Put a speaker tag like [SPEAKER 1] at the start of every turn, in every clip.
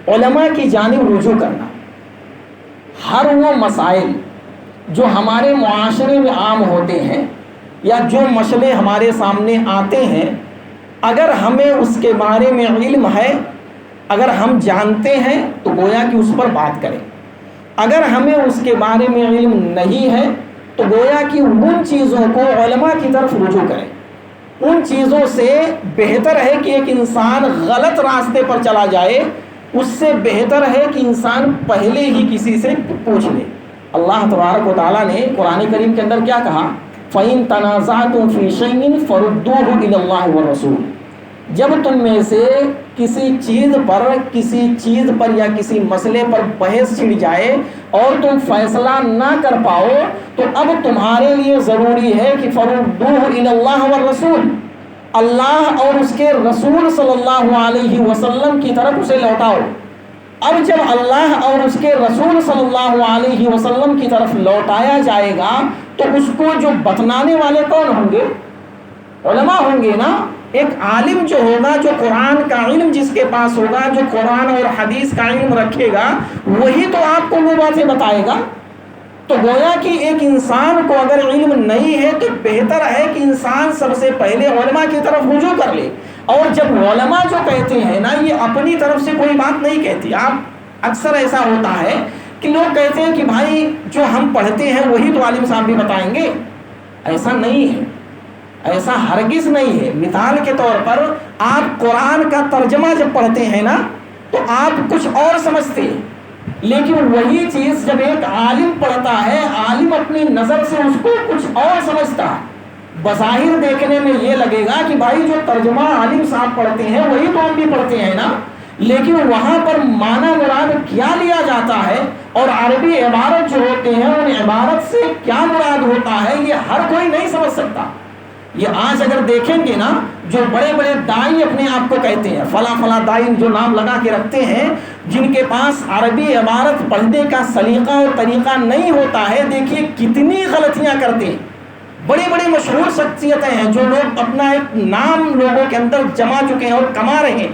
[SPEAKER 1] علماء کی جانب رجوع کرنا. ہر وہ مسائل جو ہمارے معاشرے میں عام ہوتے ہیں یا جو مسئلے ہمارے سامنے آتے ہیں، اگر ہمیں اس کے بارے میں علم ہے، اگر ہم جانتے ہیں تو گویا کہ اس پر بات کریں. اگر ہمیں اس کے بارے میں علم نہیں ہے تو گویا کہ ان چیزوں کو علماء کی طرف رجوع کریں. ان چیزوں سے بہتر ہے کہ ایک انسان غلط راستے پر چلا جائے، اس سے بہتر ہے کہ انسان پہلے ہی کسی سے پوچھ لے. اللہ تبارک و تعالیٰ نے قرآن کریم کے اندر کیا کہا؟ فَإِن تَنَازَعْتُمْ فِي شَيْءٍ فَرُدُّوهُ إِلَى اللَّهِ وَالرَّسُولِ. جب تم میں سے کسی چیز پر یا کسی مسئلے پر بحث چھڑ جائے اور تم فیصلہ نہ کر پاؤ تو اب تمہارے لیے ضروری ہے کہ فَرُدُّوهُ إِلَى اللَّهِ وَالرَّسُولِ، اللہ اور اس کے رسول صلی اللہ علیہ وسلم کی طرف اسے لوٹاؤ. اب جب اللہ اور اس کے رسول صلی اللہ علیہ وسلم کی طرف لوٹایا جائے گا تو اس کو جو بتلانے والے کون ہوں گے؟ علماء ہوں گے نا. ایک عالم جو ہوگا، جو قرآن کا علم جس کے پاس ہوگا، جو قرآن اور حدیث کا علم رکھے گا، وہی تو آپ کو وہ باتیں بتائے گا. تو گویا کہ ایک انسان کو اگر علم نہیں ہے تو بہتر ہے کہ انسان سب سے پہلے علماء کی طرف رجوع کر لے. اور جب علماء جو کہتے ہیں نا، یہ اپنی طرف سے کوئی بات نہیں کہتی. آپ اکثر ایسا ہوتا ہے کہ لوگ کہتے ہیں کہ بھائی جو ہم پڑھتے ہیں وہی تو عالم صاحب بھی بتائیں گے. ایسا نہیں ہے، ایسا ہرگز نہیں ہے. مثال کے طور پر آپ قرآن کا ترجمہ جب پڑھتے ہیں نا تو آپ کچھ اور سمجھتے ہیں، لیکن وہی چیز جب ایک عالم پڑھتا ہے، عالم اپنی نظر سے اس کو کچھ اور سمجھتا ہے. بظاہر دیکھنے میں یہ لگے گا کہ بھائی جو ترجمہ عالم صاحب پڑھتے ہیں وہی تو ہم بھی پڑھتے ہیں نا، لیکن وہاں پر معنی مراد کیا لیا جاتا ہے اور عربی عبارت جو ہوتے ہیں ان عبارت سے کیا مراد ہوتا ہے یہ ہر کوئی نہیں سمجھ سکتا. یہ آج اگر دیکھیں گے نا، جو بڑے بڑے دائی اپنے آپ کو کہتے ہیں، فلاں فلاں دائی جو نام لگا کے رکھتے ہیں، جن کے پاس عربی عبارت پڑھنے کا سلیقہ اور طریقہ نہیں ہوتا ہے، دیکھیے کتنی غلطیاں کرتے ہیں. بڑی بڑی مشہور شخصیتیں ہیں جو لوگ اپنا ایک نام لوگوں کے اندر جما چکے ہیں اور کما رہے ہیں.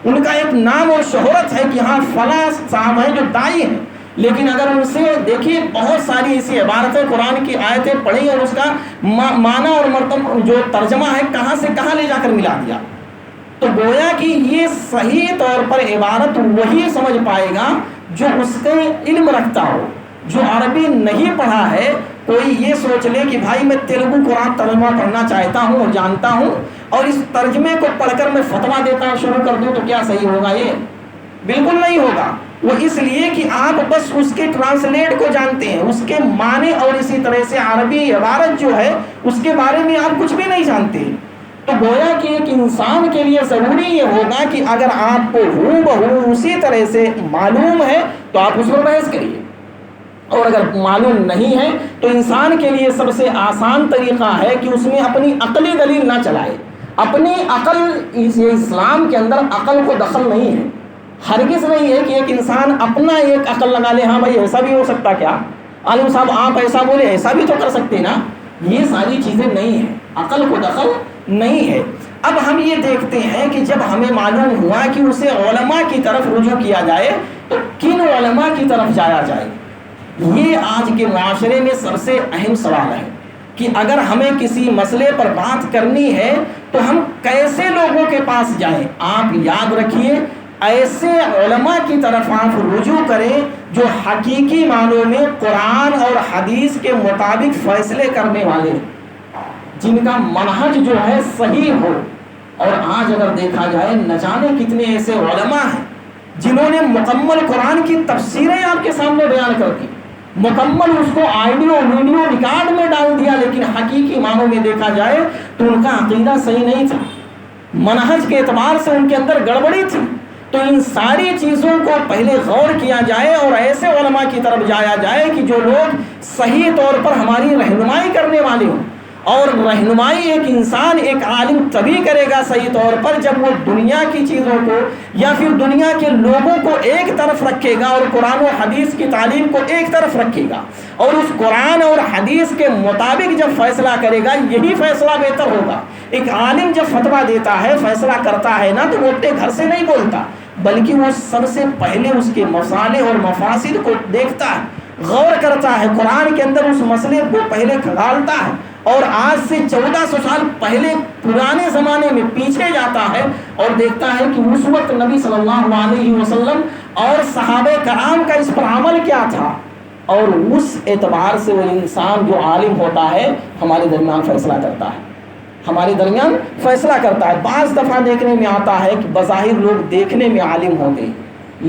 [SPEAKER 1] ان کا ایک نام اور شہرت ہے کہ ہاں فلاں صاحب ہیں جو دائی ہیں، لیکن اگر ان سے دیکھیے بہت ساری ایسی عبارتیں، قرآن کی آیتیں پڑھی اور اس کا معنی اور مرتب جو ترجمہ ہے کہاں سے کہاں لے جا کر ملا دیا. تو گویا کہ یہ صحیح طور پر عبارت وہی سمجھ پائے گا جو اس کے علم رکھتا ہو. جو عربی نہیں پڑھا ہے، کوئی یہ سوچ لے کہ بھائی میں تیلگو قرآن ترجمہ پڑھنا چاہتا ہوں اور جانتا ہوں اور اس ترجمے کو پڑھ کر میں فتویٰ دیتا شروع کر دوں تو کیا صحیح ہوگا؟ یہ بالکل نہیں ہوگا. وہ اس لیے کہ آپ بس اس کے ٹرانسلیٹ کو جانتے ہیں، اس کے معنی، اور اسی طرح سے عربی عبارت جو ہے اس کے بارے میں آپ کچھ بھی نہیں جانتے. تو گویا کہ ایک انسان کے لیے ضروری یہ ہوگا کہ اگر آپ کو ہو بہو اسی طرح سے معلوم ہے تو آپ اس پر بحث کریے، اور اگر معلوم نہیں ہے تو انسان کے لیے سب سے آسان طریقہ ہے کہ اس میں اپنی عقلی دلیل نہ چلائے. اپنی عقل، اسلام کے اندر عقل کو دخل نہیں ہے، ہرگز نہیں ہے کہ ایک انسان اپنا ایک عقل لگا لے. ہاں بھائی ایسا بھی ہو سکتا کیا؟ عالم صاحب آپ ایسا بولے، ایسا بھی تو کر سکتے نا. یہ ساری چیزیں نہیں ہیں، عقل کو دخل نہیں ہے. اب ہم یہ دیکھتے ہیں کہ جب ہمیں معلوم ہوا کہ اسے علماء کی طرف رجوع کیا جائے تو کن علماء کی طرف جایا جائے؟ یہ آج کے معاشرے میں سب سے اہم سوال ہے کہ اگر ہمیں کسی مسئلے پر بات کرنی ہے تو ہم کیسے لوگوں کے پاس جائیں. آپ یاد رکھیے، ایسے علماء کی طرف آپ رجوع کریں جو حقیقی معنوں میں قرآن اور حدیث کے مطابق فیصلے کرنے والے، جن کا منہج جو ہے صحیح ہو. اور آج اگر دیکھا جائے نہ جانے کتنے ایسے علماء ہیں جنہوں نے مکمل قرآن کی تفسیریں آپ کے سامنے بیان کر دی، مکمل اس کو آڈیو ویڈیو ریکارڈ میں ڈال دیا، لیکن حقیقی معنوں میں دیکھا جائے تو ان کا عقیدہ صحیح نہیں تھا، منہج کے اعتبار سے ان کے اندر گڑبڑی تھی. تو ان ساری چیزوں کو پہلے غور کیا جائے اور ایسے علماء کی طرف جایا جائے کہ جو لوگ صحیح طور پر ہماری رہنمائی کرنے والے ہوں. اور رہنمائی ایک انسان، ایک عالم تبھی کرے گا صحیح طور پر جب وہ دنیا کی چیزوں کو یا پھر دنیا کے لوگوں کو ایک طرف رکھے گا اور قرآن و حدیث کی تعلیم کو ایک طرف رکھے گا، اور اس قرآن اور حدیث کے مطابق جب فیصلہ کرے گا یہی فیصلہ بہتر ہوگا. ایک عالم جب فتویٰ دیتا ہے، فیصلہ کرتا ہے نا، تو وہ اپنے گھر سے نہیں بولتا، بلکہ وہ سب سے پہلے اس کے مصالح اور مفاسد کو دیکھتا ہے، غور کرتا ہے، قرآن کے اندر اس مسئلے کو پہلے کھنگالتا ہے، اور آج سے 1400 سال پہلے پرانے زمانے میں پیچھے جاتا ہے اور دیکھتا ہے کہ اس وقت نبی صلی اللہ علیہ وسلم اور صحابہ کرام کا اس پر عمل کیا تھا، اور اس اعتبار سے وہ انسان جو عالم ہوتا ہے ہمارے درمیان فیصلہ کرتا ہے، ہمارے درمیان فیصلہ کرتا ہے۔ بعض دفعہ دیکھنے میں آتا ہے کہ بظاہر لوگ دیکھنے میں عالم ہوں گے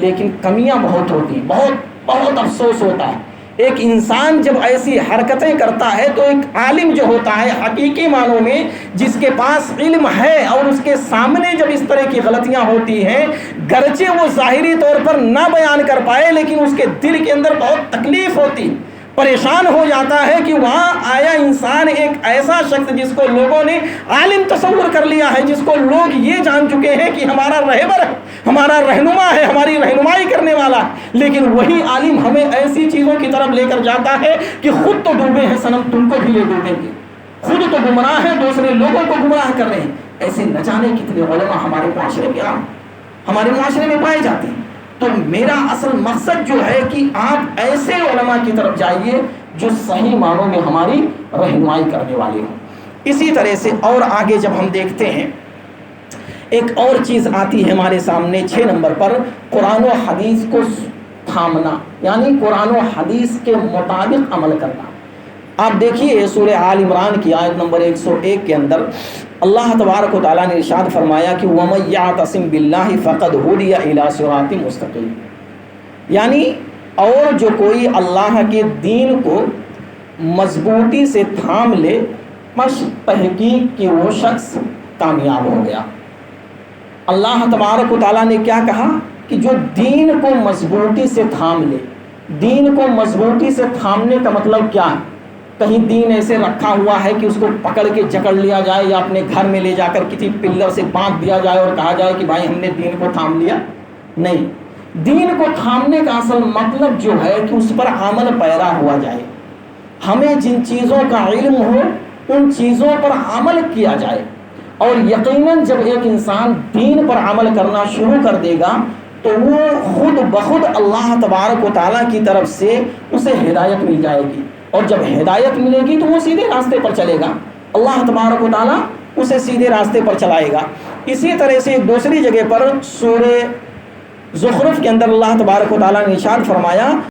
[SPEAKER 1] لیکن کمیاں بہت ہوتی، بہت افسوس ہوتا ہے۔ ایک انسان جب ایسی حرکتیں کرتا ہے تو ایک عالم جو ہوتا ہے حقیقی معنوں میں، جس کے پاس علم ہے اور اس کے سامنے جب اس طرح کی غلطیاں ہوتی ہیں، گرچہ وہ ظاہری طور پر نہ بیان کر پائے لیکن اس کے دل کے اندر بہت تکلیف ہوتی، پریشان ہو جاتا ہے کہ وہاں آیا انسان ایک ایسا شخص جس کو لوگوں نے عالم تصور کر لیا ہے، جس کو لوگ یہ جان چکے ہیں کہ ہمارا رہبر ہے، ہمارا رہنما ہے، ہماری رہنمائی کرنے والا، لیکن وہی عالم ہمیں ایسی چیزوں کی طرف لے کر جاتا ہے کہ خود تو ڈوبے ہیں صنم تم کو بھی لے ڈوبیں گے، خود تو گمراہ ہیں دوسرے لوگوں کو گمراہ کر رہے ہیں۔ ایسے نہ جانے کتنے علماء ہمارے معاشرے میں پائے جاتے ہیں۔ تو میرا اصل مقصد جو ہے کہ آپ ایسے علماء کی طرف جائیے جو صحیح معنوں میں ہماری رہنمائی کرنے والے ہوں۔ اسی طرح سے اور آگے جب ہم دیکھتے ہیں ایک اور چیز آتی ہے ہمارے سامنے 6 نمبر پر، قرآن و حدیث کو تھامنا، یعنی قرآن و حدیث کے مطابق عمل کرنا۔ آپ دیکھیے سورہ آل عمران کی آیت نمبر 101 کے اندر اللہ تبارک و تعالیٰ نے ارشاد فرمایا کہ وَمَن يَعْتَصِم بِاللَّهِ فَقَدْ هُدِيَ إِلَىٰ صِرَاطٍ مُسْتَقِيمٍ، یعنی اور جو کوئی اللہ کے دین کو مضبوطی سے تھام لے بس تحقیق کہ وہ شخص کامیاب ہو گیا۔ اللہ تبارک و تعالیٰ نے کیا کہا کہ جو دین کو مضبوطی سے تھام لے، دین کو مضبوطی سے تھامنے کا مطلب کیا ہے؟ کہیں دین ایسے رکھا ہوا ہے کہ اس کو پکڑ کے جکڑ لیا جائے یا اپنے گھر میں لے جا کر کسی پلر سے باندھ دیا جائے اور کہا جائے کہ بھائی ہم نے دین کو تھام لیا؟ نہیں، دین کو تھامنے کا اصل مطلب جو ہے کہ اس پر عمل پیرا ہوا جائے، ہمیں جن چیزوں کا علم ہو ان چیزوں پر عمل کیا جائے، اور یقیناً جب ایک انسان دین پر عمل کرنا شروع کر دے گا تو وہ خود بخود اللہ تبارک و تعالیٰ کی طرف سے اسے ہدایت مل جائے گی، اور جب ہدایت ملے گی تو وہ سیدھے راستے پر چلے گا، اللہ تبارک و تعالیٰ اسے سیدھے راستے پر چلائے گا۔ اسی طرح سے ایک دوسری جگہ پر سورہ زخرف کے اندر اللہ تبارک و تعالیٰ نے ارشاد فرمایا